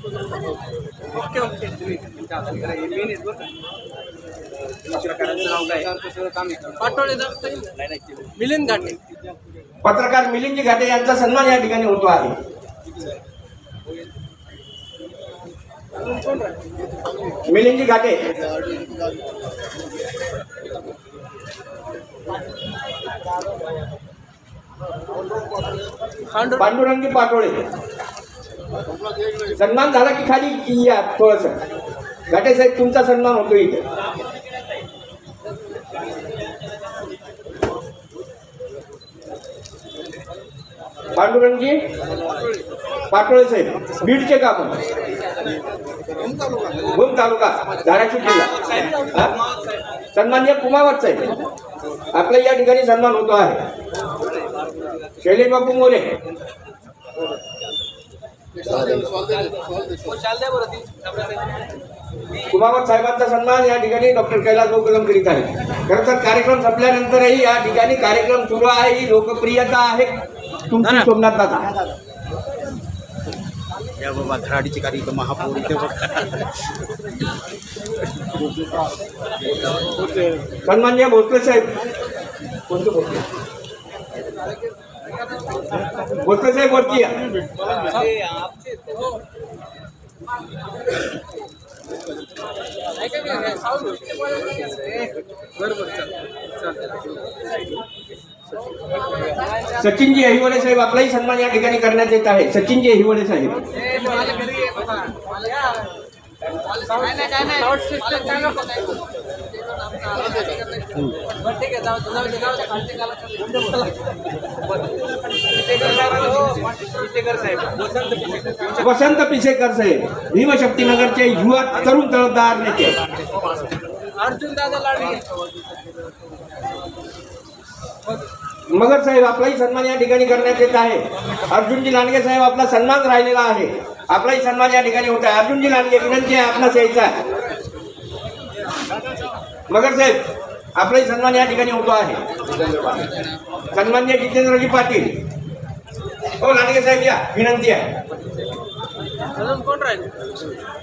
Okay okay Patole Milind घाटे पत्रकार मिलिंदजी घाटे यांचा सन्मान या ठिकाणी होतो आहे। मिलिंदजी घाटे पांडुरंगी पाटोळे सन्मान झाला की खाली या थोडस घाटे साहेब तुमचा सन्मान होतो इथे। पांडुरंगी पाटोळे साहेब बीडचे का आपण भूम तालुका धाराशिव जिल्हा सन्माननीय कुमावत साहेब आपला या ठिकाणी सन्मान होतो आहे। शैलेश बापू मोरे कुमावत साहेबांचा सन्मान या ठिकाणी डॉक्टर कैलास भाऊ कलम करीत आहे। खरं तर कार्यक्रम संपल्यानंतरही या ठिकाणी कार्यक्रम सुरू आहे। ही लोकप्रियता आहे तुमची सोमनाथ दादा या बाबा खराडीची कार्यक्रम महापौर इथे सन्माननीय भोसले साहेब कोणते भोसले साहेब वरती सचिनजी अहिवडे साहेब आपलाही सन्मान या ठिकाणी करण्यात येत आहे। सचिनजी अहिवडे साहेब वसंत पिसेकर साहेब भीमशक्तीनगरचे युवा तरुण तळपदार नेते। अर्जुन दादा लाडगे मगर साहेब आपलाही सन्मान या ठिकाणी करण्यात येत आहे। अर्जुनजी लांडगे साहेब आपला सन्मान राहिलेला आहे। आपलाही सन्मान या ठिकाणी होत आहे। अर्जुनजी लांडगे विनंती आहे आपणास यायचा आहे। मगर साहेब आपलाही सन्मान या ठिकाणी होतो आहे। सन्माननीय जितेंद्रजी पाटील हो लांडगे साहेब या विनंती आहे। कोण राहील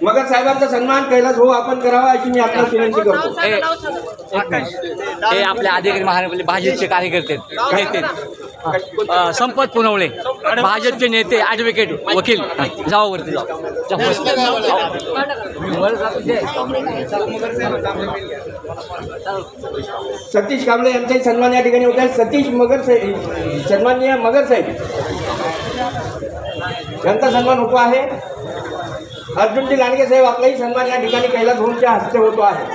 मगर साहेबांचा सन्मान कैलास भाऊ आपण करावा अशी मी आपल्याला विनंती करतो। हे आपल्या अधिकारी महानगरपालिका भाजपचे कार्यकर्ते नेते संपत पुनवळे भाजपचे नेते ॲडव्होकेट वकील जाऊ वरती सतीश कांबळे यांचाही सन्मान या ठिकाणी होत आहे। सतीश मगर साहेब सन्माननीय मगर साहेब यांचा सन्मान होतो आहे। अर्जुनजी लांडगे साहेब आपलाही सन्मान या ठिकाणी कैलास भाऊंच्या हस्ते होतो आहे।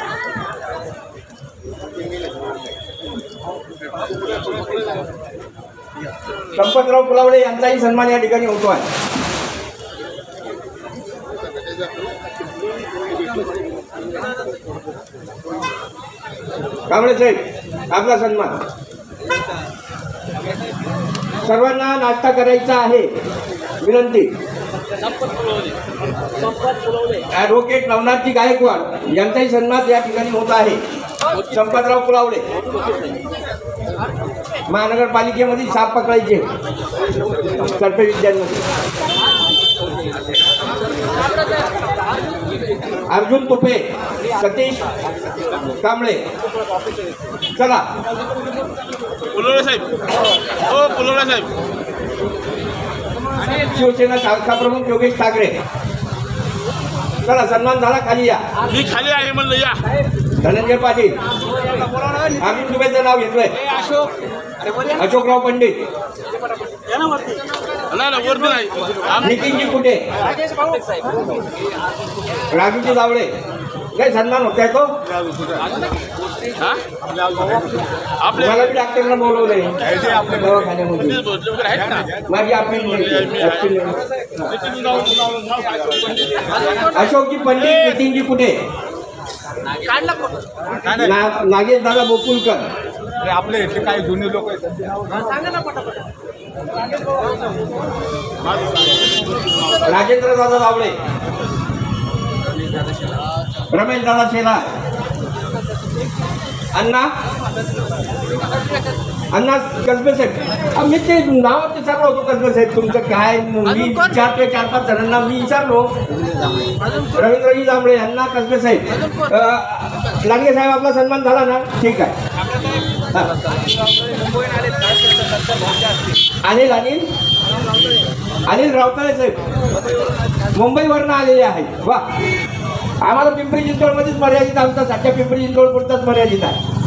संपतराव पुलावडे यांचाही सन्मान या ठिकाणी होतो आहे। कांबळे साहेब आपला सन्मान सर्वांना नाश्ता करायचा आहे विनंती। ॲडव्होकेट नवनाथजी गायकवाड यांचाही सन्मान या ठिकाणी होत आहे। संपतराव पुलावडे महानगरपालिकेमध्ये साप पकडायचे सर्वे विद्यांमध्ये अर्जुन तुपे सतीश कांबळे चला पुलोळे साहेब हो पुलोळे साहेब शिवसेना शाखा प्रमुख योगेश ठाकरे चला सन्मान झाला खाली या मी खाली आहे म्हणलं या धनंजय पाटील आम्ही तुमचं नाव घेतलंय अशोकराव पंडित नाही वरती नाही नितीनजी कुठे राजूजी जावळे काय सन्मान होत आहे तो मला बी डॉक्टरला बोलवलंय दवाखान्यामध्ये माझी अपील अशोकजी पंडित नितीनजी कुठे नागेश दादा बोकुलकर आपले इथले काही जुने लोक आहेत राजेंद्र दादा जावळे रमेश दादा शेला अण्णा अण्णा कसबे साहेब मी ते नाव विचारलं होतो कसबे साहेब तुमचं काय मी विचारतोय 4-5 जणांना मी विचारलो रवींद्रजी जांभळे यांना कसबे साहेब लांडगे साहेब आपला सन्मान झाला ना ठीक आहे अनिल अनिल अनिल रावताळे साहेब मुंबईवरनं आलेले आहेत वा आम्हाला पिंपरी चिंचवडमध्येच मर्यादित आमचा सध्या पिंपरी चिंचवड पुरताच मर्यादित आहे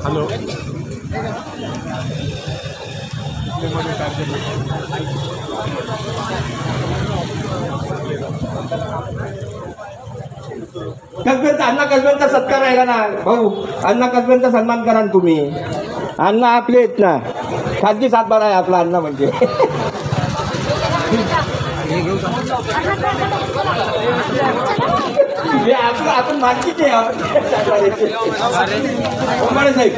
हॅलो कसब्यांचा अण्णा कसब्यांचा सत्कार राहिला ना भाऊ अण्णा कसब्यांचा सन्मान करा ना तुम्ही अण्णा आपले आहेत ना खाजगी सातबारा आहे आपला अण्णा म्हणजे आपण मानकीचे आहोत साहेब